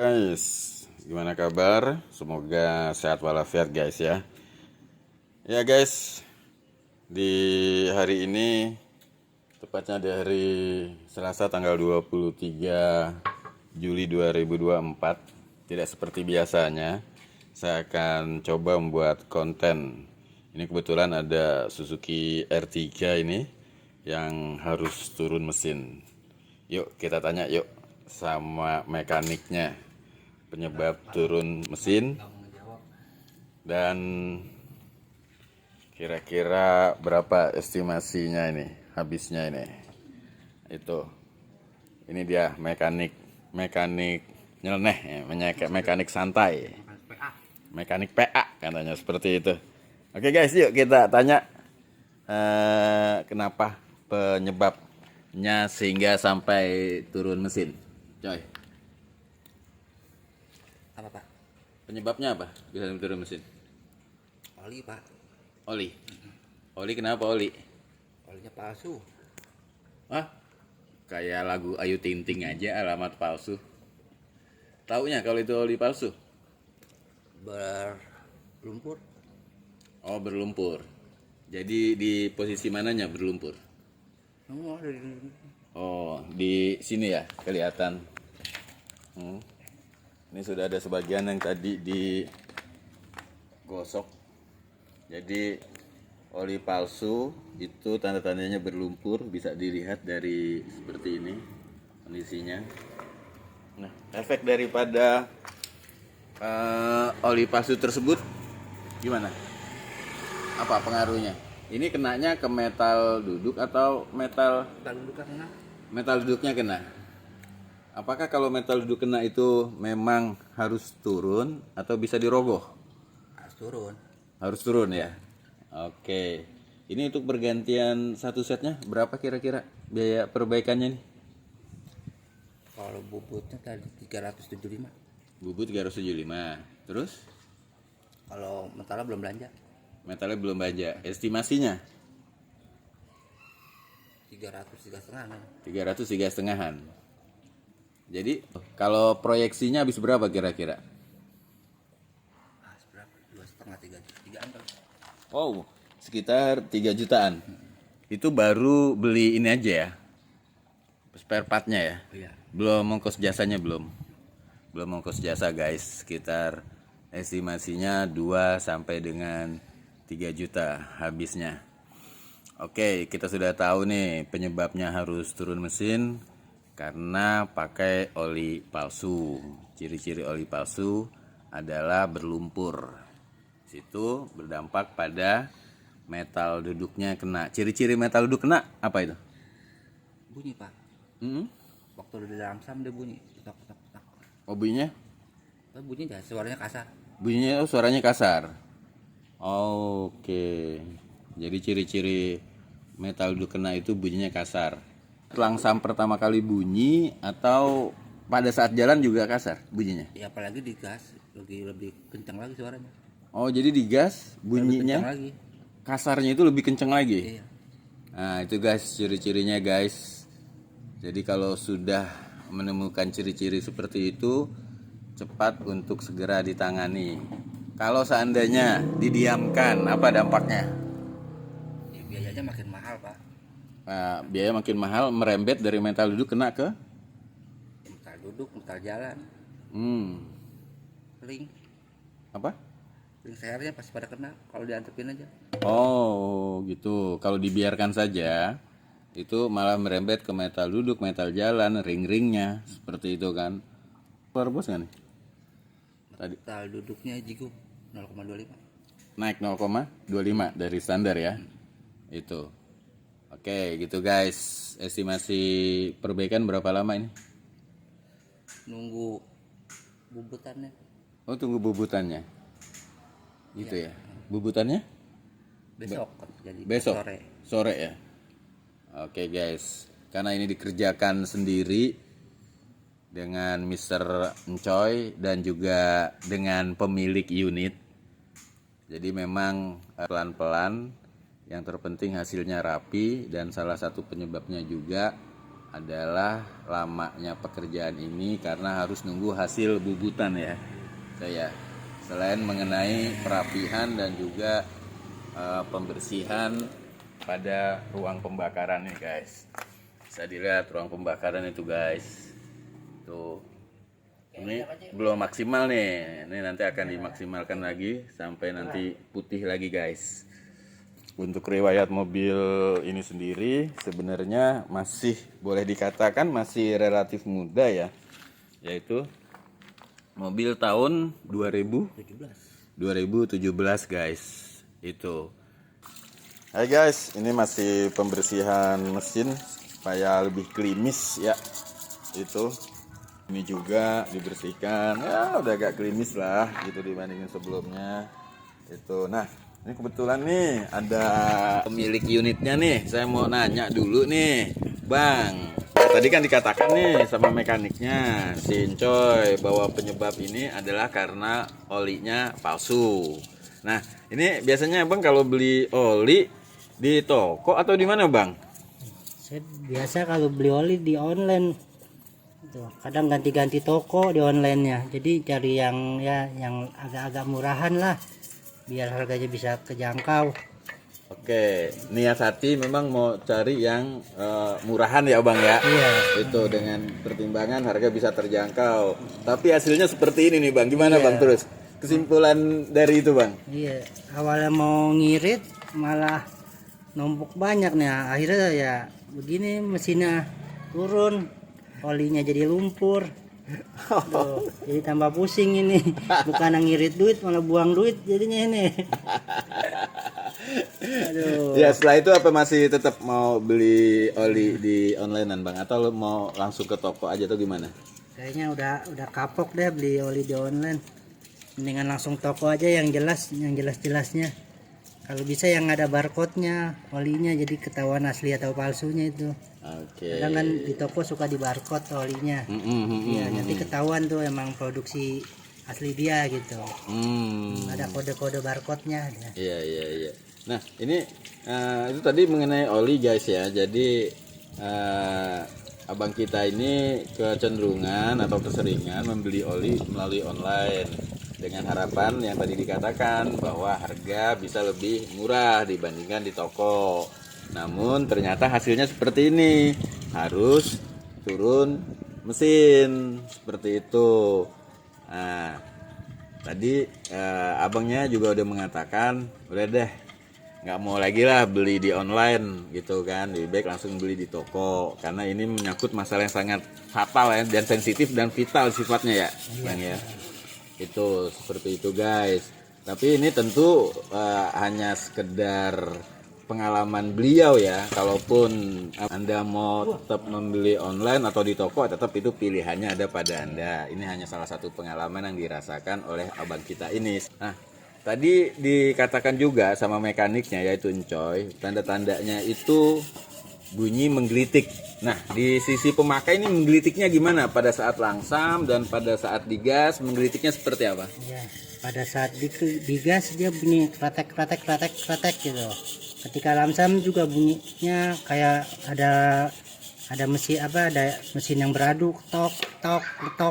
Guys, gimana kabar? Semoga sehat walafiat guys ya. Ya guys, di hari ini, tepatnya di hari Selasa tanggal 23 Juli 2024, tidak seperti biasanya, saya akan coba membuat konten. Ini kebetulan ada Suzuki R3 ini yang harus turun mesin. Yuk kita tanya yuk sama mekaniknya penyebab turun mesin dan kira-kira berapa estimasinya ini habisnya ini. Ini dia mekanik nyeleneh ya, mekanik santai, mekanik PA katanya seperti itu. Oke guys, yuk kita tanya kenapa penyebabnya sehingga sampai turun mesin, coy. Apa pak? Penyebabnya apa bisa turun mesin? Oli pak. Oli kenapa oli? Olinya palsu. Wah, kayak lagu Ayu Ting Ting aja, alamat palsu. Taunya kalau itu oli palsu? Berlumpur. Oh, berlumpur. Jadi di posisi mananya berlumpur? Oh, ada di Oh, di sini ya kelihatan. Ini sudah ada sebagian yang tadi digosok. Jadi oli palsu itu tanda-tandanya berlumpur, bisa dilihat dari seperti ini kondisinya. Nah, efek daripada oli palsu tersebut gimana? Apa pengaruhnya? Ini kenanya ke metal duduk atau metal karena duduknya kena? Apakah kalau metal duduk kena itu memang harus turun atau bisa dirogoh? harus turun. Harus turun ya. Oke. Ini untuk pergantian satu setnya berapa kira-kira biaya perbaikannya nih? Kalau bubutnya tadi 375. Bubut 375. Terus Kalau metalnya belum belanja. metalnya belum baja. Estimasinya 300 300 3,5-an. Jadi kalau proyeksinya habis berapa kira-kira? Berapa? 2,5 3 angka. Oh, sekitar 3 jutaan. Itu baru beli ini aja ya. Spare partnya ya. Iya. Belum ongkos jasanya belum. Belum ongkos jasa guys. Sekitar estimasinya 2 sampai dengan 3 juta habisnya. Oke, kita sudah tahu nih penyebabnya harus turun mesin karena pakai oli palsu. Ciri-ciri oli palsu adalah berlumpur. Situ berdampak pada metal duduknya kena. Ciri-ciri metal duduk kena apa itu? Bunyi pak. Waktu di dalam sam dia bunyi. Tok tok tok. Oh, bunyinya? Bunyi dah, suaranya kasar. Bunyinya suaranya kasar. Oke. Jadi ciri-ciri metal duduk kena itu bunyinya kasar. Langsam pertama kali bunyi atau pada saat jalan juga kasar bunyinya? Ya apalagi di gas lebih kencang lagi suaranya. Oh, jadi digas bunyinya Lagi. kasarnya itu lebih kencang lagi. Iya. Nah, itu guys ciri-cirinya guys. Jadi kalau sudah menemukan ciri-ciri seperti itu, cepat untuk segera ditangani. Kalau seandainya didiamkan, apa dampaknya? Ya, biayanya makin mahal pak. Nah, biaya makin mahal, merembet dari metal duduk kena ke Metal duduk, metal jalan, ring apa? sernya pasti pada kena kalau diantepin aja. Oh gitu. Kalau dibiarkan saja itu malah merembet ke metal duduk, metal jalan, ring-ringnya seperti itu kan. Keluar bos nggak nih? Tadi Metal duduknya jigo 0,25. naik 0,25 dari standar ya. Itu. Oke gitu guys. Estimasi perbaikan berapa lama ini? Nunggu bubutannya. Oh, tunggu bubutannya. Gitu ya. Bubutannya Besok jadi besok sore. sore ya. Oke guys, karena ini dikerjakan sendiri dengan Mr. Encoy dan juga dengan pemilik unit. Jadi memang pelan-pelan, yang terpenting hasilnya rapi, dan salah satu penyebabnya juga adalah lamanya pekerjaan ini karena harus nunggu hasil bubutan ya saya. Selain mengenai perapihan dan juga pembersihan pada ruang pembakaran nih guys. Bisa dilihat ruang pembakaran itu guys. Tuh. Ini belum maksimal nih. Ini nanti akan dimaksimalkan lagi sampai nanti putih lagi guys. Untuk riwayat mobil ini sendiri sebenarnya masih boleh dikatakan masih relatif muda ya. Yaitu mobil tahun 2017 guys. Itu. Hai guys, ini masih pembersihan mesin supaya lebih klimis ya. Itu. Ini juga dibersihkan. Ya udah agak klimis lah gitu dibandingin sebelumnya. Itu. Nah, ini kebetulan nih ada pemilik unitnya nih. Saya mau nanya dulu nih, Bang. Tadi kan dikatakan nih sama mekaniknya, si Incoy, bahwa penyebab ini adalah karena olinya palsu. Nah, ini biasanya Bang kalau beli oli di toko atau di mana Bang? Saya biasa kalau beli oli di online. Tuh, kadang ganti-ganti toko di onlinenya. Jadi cari yang agak-agak murahan lah, biar harganya bisa kejangkau. Oke, niat hati memang mau cari yang murahan ya Bang ya. Iya. Itu dengan pertimbangan harga bisa terjangkau. Tapi hasilnya seperti ini nih Bang. Gimana Bang terus? Kesimpulan dari itu Bang? Iya, awalnya mau ngirit malah numpuk banyak nih. Akhirnya ya begini, mesinnya turun, olinya jadi lumpur. Tuh, jadi tambah pusing ini. Bukan ngirit duit malah buang duit jadinya ini. Aduh. Ya setelah itu apa masih tetap mau beli oli di onlinean Bang atau lo mau langsung ke toko aja atau gimana? Kayaknya udah kapok deh beli oli di online. Mendingan langsung toko aja yang jelas-jelasnya. Kalau bisa yang ada barcode-nya, olinya, jadi ketahuan asli atau palsunya itu. Oke. Kadang kan di toko suka di barcode olinya. Iya, nanti ketahuan tuh emang produksi asli dia gitu. Ada kode-kode barcode-nya. Iya. Nah ini itu tadi mengenai oli guys ya. Jadi abang kita ini kecenderungan atau keseringan membeli oli melalui online dengan harapan yang tadi dikatakan bahwa harga bisa lebih murah dibandingkan di toko. Namun ternyata hasilnya seperti ini, harus turun mesin seperti itu. Nah, tadi abangnya juga udah mengatakan udah deh nggak mau lagi lah beli di online gitu kan, lebih baik langsung beli di toko karena ini menyangkut masalah yang sangat fatal ya dan sensitif dan vital sifatnya ya Bang ya. Itu seperti itu guys. Tapi ini tentu hanya sekedar pengalaman beliau ya. Kalaupun Anda mau tetap membeli online atau di toko, tetap itu pilihannya ada pada Anda. Ini hanya salah satu pengalaman yang dirasakan oleh abang kita ini. Nah, tadi dikatakan juga sama mekaniknya yaitu Encoy, tanda-tandanya itu bunyi menggelitik. Nah, di sisi pemakai ini menggelitiknya gimana? Pada saat langsam dan pada saat digas menggelitiknya seperti apa? Ya, pada saat digas dia bunyi kretek gitu. Ketika lamsam juga bunyinya kayak ada mesin yang beradu tok gitu.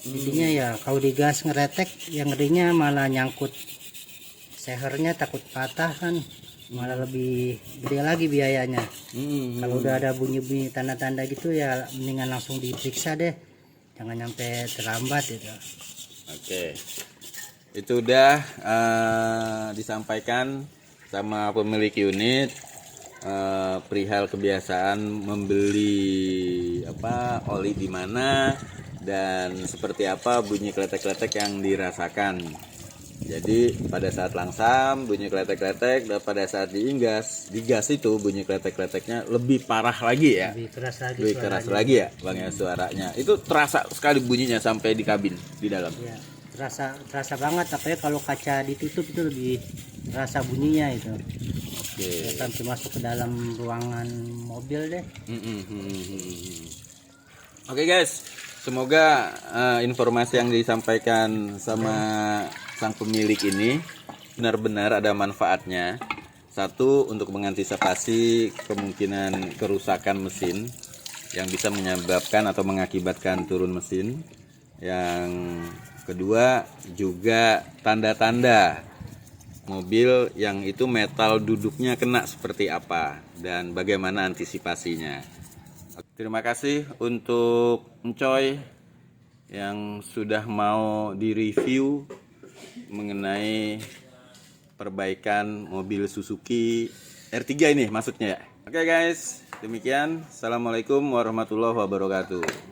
Jadinya ya kalau digas ngeretek yang ngerinya malah nyangkut sehernya, takut patah kan, malah lebih gede lagi biayanya. Kalau udah ada bunyi-bunyi tanda-tanda gitu ya mendingan langsung diperiksa deh, jangan sampai terlambat gitu. Oke, itu udah disampaikan sama pemilik unit perihal kebiasaan membeli oli di mana dan seperti apa bunyi kletek-kletek yang dirasakan. Jadi pada saat langsam bunyi kletek-kletek dan pada saat digas itu bunyi kletek-kleteknya lebih parah lagi ya. Lebih keras lagi ya Bang ya suaranya. Itu terasa sekali bunyinya sampai di kabin di dalam. Ya, terasa banget, apalagi kalau kaca ditutup itu lebih terasa bunyinya itu. Oke. Sampai masuk ke dalam ruangan mobil deh. Oke guys, semoga informasi yang disampaikan sama sang pemilik ini benar-benar ada manfaatnya. Satu, untuk mengantisipasi kemungkinan kerusakan mesin yang bisa menyebabkan atau mengakibatkan turun mesin. Yang kedua juga tanda-tanda mobil yang itu metal duduknya kena seperti apa dan bagaimana antisipasinya. Terima kasih untuk Encoy yang sudah mau direview mengenai perbaikan mobil Suzuki R3 ini maksudnya ya. Oke guys, demikian. Assalamualaikum warahmatullahi wabarakatuh.